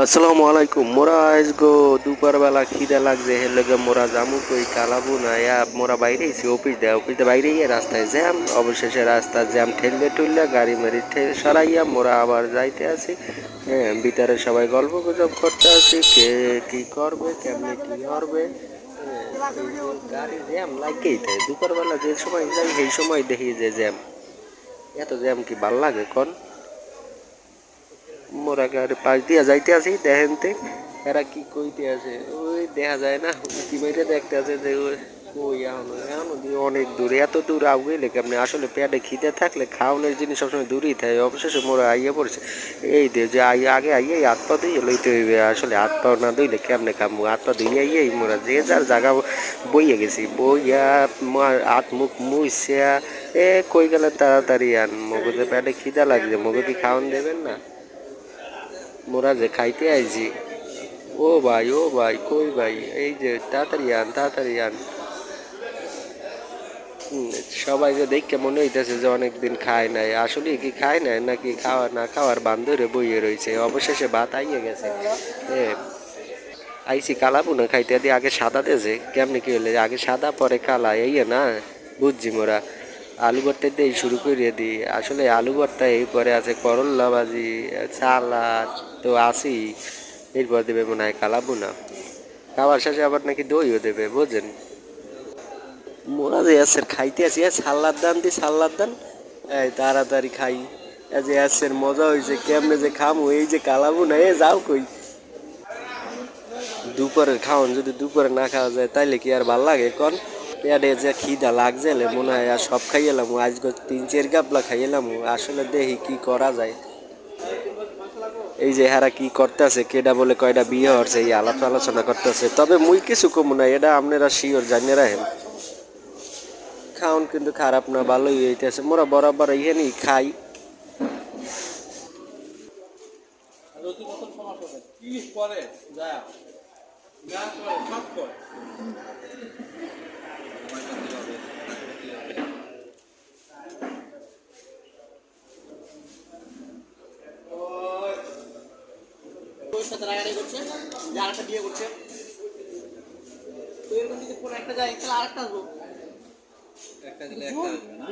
আসসালামু আলাইকুম। মোরা আজগো দুপুর বেলা খিদে লাগছে, হের লগে মোরা জামু কই কালাবু না ইয়া মোরা বাইরে এসি অফিস দে বাইরে গিয়ে রাস্তায় জ্যাম। অবশেষে রাস্তা জ্যাম ঠেললে টুললে গাড়ি মারি সরাইয়া মোরা আবার যাইতে আসি। হ্যাঁ, ভিতরে সবাই গল্প গুজব করতে আসি, কে কি করবে কেমনে কি করবে। এই যে গাড়ি জ্যাম লাগেই তাই দুপুর বেলা যে সময় যাই সেই সময় দেখি যে জ্যাম। এত জ্যাম কি ভাল লাগে কোন? মোরা গাড়ি পাশ দিয়া যাইতে আছি দেখেনতে এরা কি কইতে আছে ওই দেখা যায় না, উঁকি মেরে দেখতে আছে যে ওই এখনো এখনো দিয়ে অনেক দূরে, এত দূর আগুইলে কেমনি? আসলে পেটে খিদে থাকলে খাওয়ানোর জিনিস সবসময় দূরেই থাকে। অবশেষে মোরা আইয়া পড়ছে এই দে যে আগে আইয়াই হাত পা ধুইয়ে লইতে হইবে। আসলে হাত পা না ধুইলে কেমনে খামু? হাত পা ধুইয়া আইয়াই মোরা যে যার জায়গা বইয়া গেছি, বইয়া হাত মুখ মুইসা কই গেলে তাড়াতাড়ি আন, মগজে পেটে খিদা লাগছে, মগজ কি খাওয়ান দেবেন না? মোরা যে খাইতে আইছি। ও ভাই কই ভাই, এই যে তাড়াতাড়ি আন তাড়াতাড়ি আন। হুম, সবাই যে দেখে মনে হইতেছে যে অনেকদিন খায় নাই, আসলে কি খায় নাই নাকি খাওয়া না খাওয়ার বান্ধরে বইয়ে রয়েছে। অবশেষে ভাত আইয়ে গেছে। এ আইসি কালা বুনা খাইতে দিয়ে আগে সাদা দেছে কেমনি কি হলে আগে সাদা পরে কালা এই না বুঝছি মোরা। আলু ভর্তা দিয়ে শুরু করে দিই, আসলে আলু ভর্তা এই পরে আছে করল্লা ভাজি, সালাদ তো আসি, এরপর দেবে মনে হয় কালা বুনা। খাওয়ার শেষে আবার নাকি দইও দেবে বুঝেন। মোরা যে আছে খাইতে আছি সাল্লাদ দান দি সাল্লাদ দান, এই তাড়াতাড়ি খাই। এই যে আছে মজা হয়েছে কেমনে যে খামু, এই যে কালা বুনা এ যাও কই। দুপুরের খাওয়ান যদি দুপুরে না খাওয়া যায় তাইলে কি আর ভাল লাগে কন? পেটে যে খিদা লাগছে মনে হয় আর সব খাই এলাম, আজকে 3-4 গাবলা খাই এলাম। আসলে দেখি কি করা যায়। এই যে হারা কি করতেছে, কেডা বলে কয়টা বিয়ে হচ্ছে এই আলাপ আলোচনা করতেছে। তবে মুই কিছু কমু না, এটা আপনারা শিওর জানিয়ে রাখেন। খাওন কিন্তু খারাপ না, ভালোই হইতেছে। মোরা বরাবর ইহেনি খাই। সাথে রাগারাগি করছে যে আরেকটা বিয়ে করছে, তো এরকম যদি কোনো একটা যায় তাহলে আরেকটা আসবো, একটা দিলে একটা আসবে না।